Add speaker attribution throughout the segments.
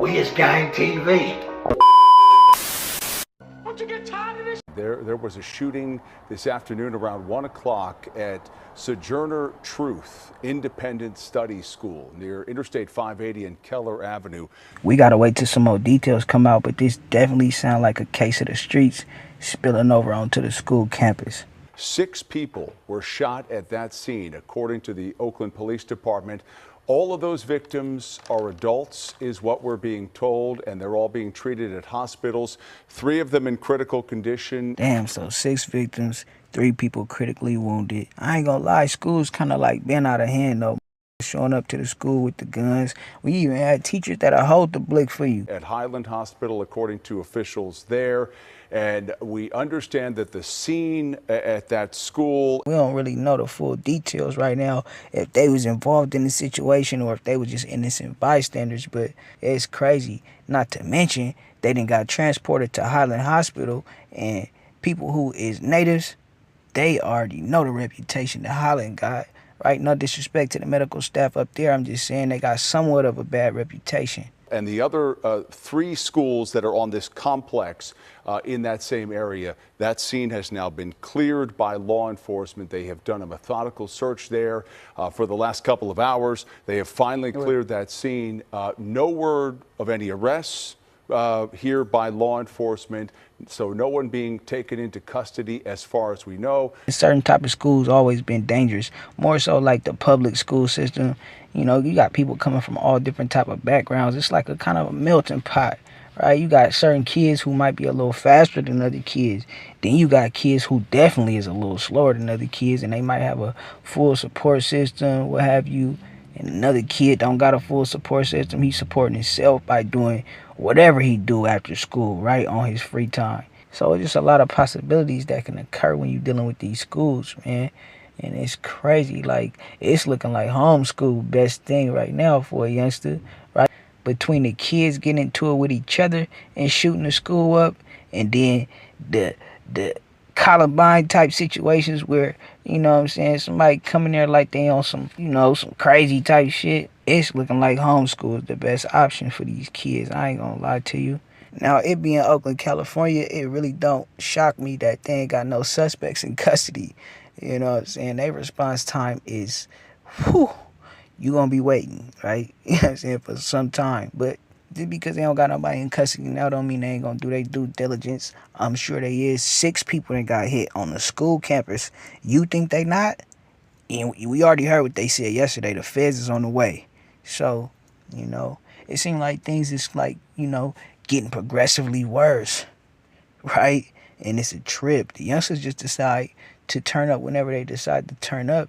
Speaker 1: W.I.G TV.
Speaker 2: There was a shooting this afternoon around 1 o'clock at Sojourner Truth Independent Study School near Interstate 580 and Keller Avenue.
Speaker 3: We gotta wait till some more details come out, but this definitely sounds like a case of the streets spilling over onto the school campus.
Speaker 2: 6 people were shot at that scene, according to the Oakland Police Department. All of those victims are adults, is what we're being told, and they're all being treated at hospitals. 3 of them in critical condition.
Speaker 3: Damn, so 6 victims, 3 people critically wounded. I ain't gonna lie, school's kind of like been out of hand though. Showing up to the school with the guns. We even had teachers that'll hold the blick for you.
Speaker 2: At Highland Hospital, according to officials there. And we understand that the scene at that school,
Speaker 3: we don't really know the full details right now, if they was involved in the situation or if they were just innocent bystanders, but it's crazy. Not to mention, they done got transported to Highland Hospital, and people who is natives, they already know the reputation that Highland got. Right, no disrespect to the medical staff up there. I'm just saying they got somewhat of a bad reputation.
Speaker 2: And the other 3 schools that are on this complex in that same area, that scene has now been cleared by law enforcement. They have done a methodical search there for the last couple of hours. They have finally cleared that scene. No word of any arrests here by law enforcement, so no one being taken into custody as far as we know.
Speaker 3: Certain type of schools always been dangerous, more so like the public school system. You know, you got people coming from all different type of backgrounds. It's like a kind of a melting pot, right? You got certain kids who might be a little faster than other kids. Then you got kids who definitely is a little slower than other kids, and they might have a full support system, what have you. And another kid don't got a full support system. He's supporting himself by doing whatever he do after school, right, on his free time. So it's just a lot of possibilities that can occur when you're dealing with these schools, man. And it's crazy. Like, it's looking like homeschool best thing right now for a youngster, right? Between the kids getting into it with each other and shooting the school up, and then the Columbine type situations where, you know what I'm saying, somebody coming there like they on some, you know, some crazy type shit. It's looking like homeschool is the best option for these kids. I ain't gonna lie to you. Now, it being Oakland, California, it really don't shock me that they ain't got no suspects in custody. You know what I'm saying? Their response time is, whew, you gonna be waiting, right? You know what I'm saying, for some time. But just because they don't got nobody in custody now don't mean they ain't gonna do their due diligence. I'm sure they is. 6 people that got hit on the school campus. You think they not? And we already heard what they said yesterday. The feds is on the way. So, you know, it seems like things is like, you know, getting progressively worse, right? And it's a trip. The youngsters just decide to turn up whenever they decide to turn up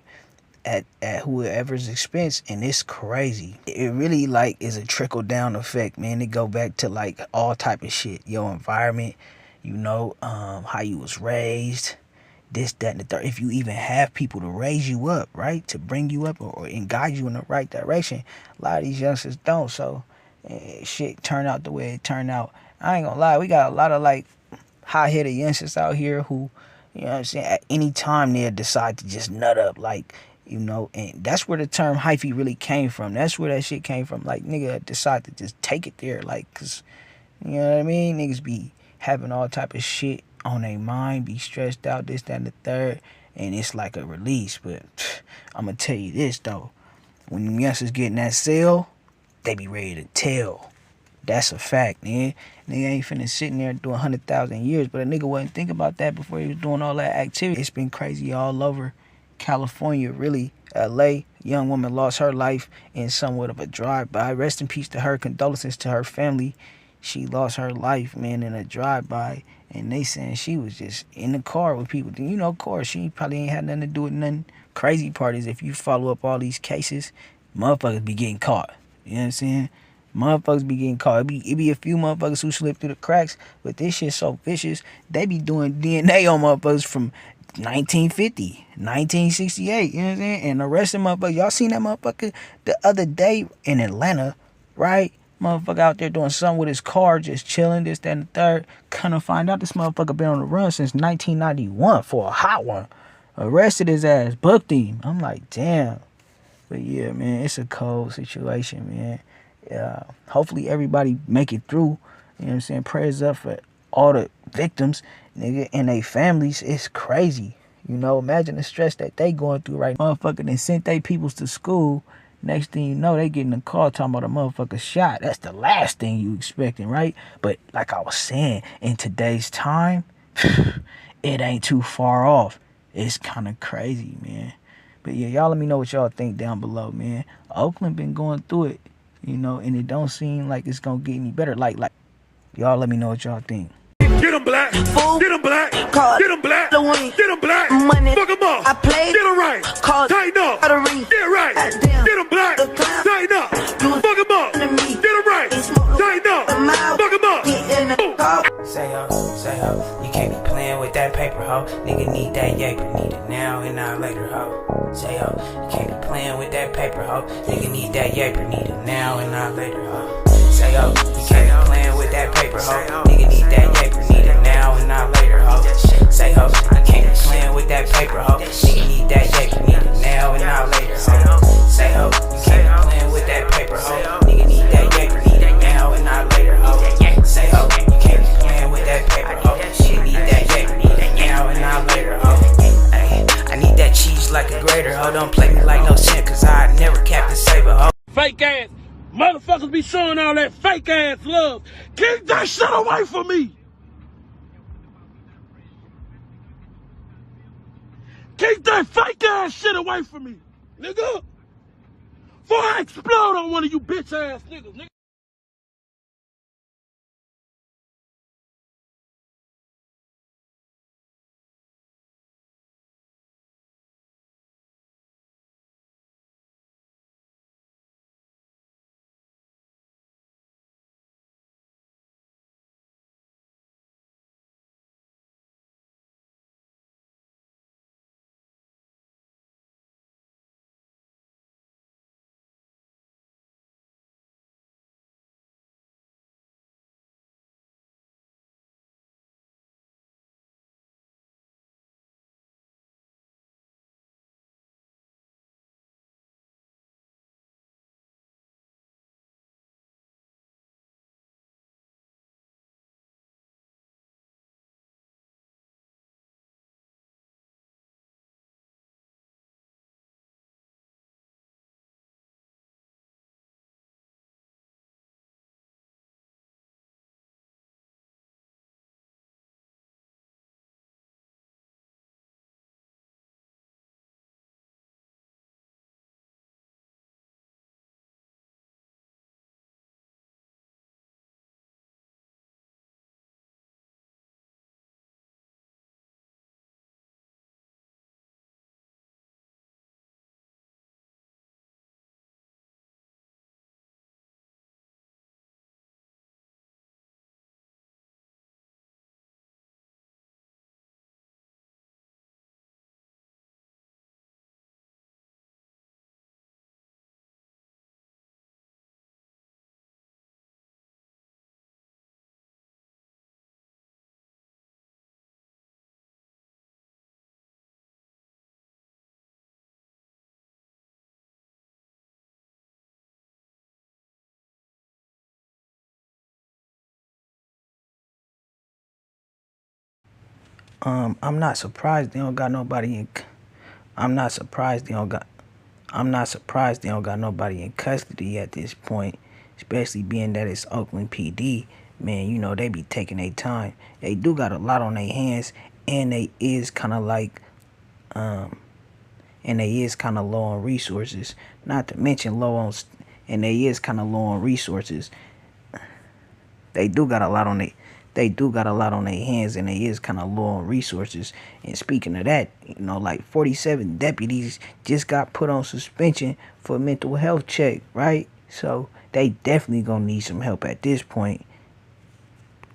Speaker 3: at whoever's expense, and it's crazy. It really like is a trickle down effect, man. It go back to like all type of shit. Your environment, you know, how you was raised, this, that, and the third. If you even have people to raise you up, right, to bring you up or and guide you in the right direction, a lot of these youngsters don't. So shit turned out the way it turned out. I ain't gonna lie, we got a lot of like hot-headed youngsters out here who, you know what I'm saying, at any time they'll decide to just nut up, like, you know, and that's where the term hyphy really came from. That's where that shit came from. Like, nigga decide to just take it there, like, cause, you know what I mean? Niggas be having all type of shit on their mind, be stressed out, this, that, and the third, and it's like a release. But I'm gonna tell you this, though. When them youngsters get in that cell, they be ready to tell. That's a fact, man. Nigga ain't finna sitting there doing 100,000 years, but a nigga wasn't think about that before he was doing all that activity. It's been crazy all over California, really. LA, young woman lost her life in somewhat of a drive-by. Rest in peace to her. Condolences to her family. She lost her life, man, in a drive-by. And they saying she was just in the car with people. You know, of course, she probably ain't had nothing to do with nothing. Crazy part is if you follow up all these cases, motherfuckers be getting caught. You know what I'm saying? Motherfuckers be getting caught. It be a few motherfuckers who slip through the cracks, but this shit's so vicious. They be doing DNA on motherfuckers from 1950, 1968, you know what I'm saying? And the rest of them motherfuckers, y'all seen that motherfucker the other day in Atlanta, right? Motherfucker out there doing something with his car, just chilling, this, that, and the third. Kinda find out this motherfucker been on the run since 1991 for a hot one. Arrested his ass, booked him. I'm like, damn. But yeah, man, it's a cold situation, man. Hopefully everybody make it through. You know what I'm saying? Prayers up for all the victims, nigga, and their families. It's crazy. You know, imagine the stress that they going through right now. Motherfucker done sent they peoples to school. Next thing you know, they getting a call talking about a motherfucker shot. That's the last thing you expecting, right? But like I was saying, in today's time, it ain't too far off. It's kind of crazy, man. But yeah, y'all let me know what y'all think down below, man. Oakland been going through it, you know, and it don't seem like it's gonna get any better. Like, y'all let me know what y'all think.
Speaker 1: Get him black, get him black, get him black, get him black, money, fuck him up, I played, get him right, tighten up, get right, get him black, tighten up, fuck him up, get him right, tighten up, fuck him up.
Speaker 4: Say ho, you can't be playing with that paper, ho. Nigga need that yaper, need it now and not later, ho. Say ho, you can't be playing with that paper, ho. Nigga need that yaper, need it now and not later, ho. Say ho, you can't be playing with that paper, ho. Nigga need that yaper, need it now and not later, ho. Say ho, you can't be playing with that paper, ho. Nigga need that yaper, need it now and not later, ho. Say ho, you can't be playing with that paper, ho. Nigga need that yaper, need it now and not later, ho. Say ho, you can't be playing with that paper, ho. Nigga need that yaper, need it now and not later, ho. Ay, I need that cheese like a grater, ho. Don't play me like no sin, cause I never capped the saber, ho.
Speaker 1: Fake ass motherfuckers be showing all that fake ass love. Keep that shit away from me. Keep that fake ass shit away from me, nigga. Before I explode on one of you bitch ass niggas, nigga.
Speaker 3: I'm not surprised they don't got nobody in. I'm not surprised they don't got. I'm not surprised they don't got nobody in custody at this point, especially being that it's Oakland PD. Man, you know they be taking their time. They do got a lot on their hands, and they is kind of like, and they is kind of low on resources. Not to mention low on, and they is kind of low on resources. They do got a lot on their hands, and they is kind of low on resources. And speaking of that, you know, like 47 deputies just got put on suspension for a mental health check, right? So they definitely gonna need some help at this point.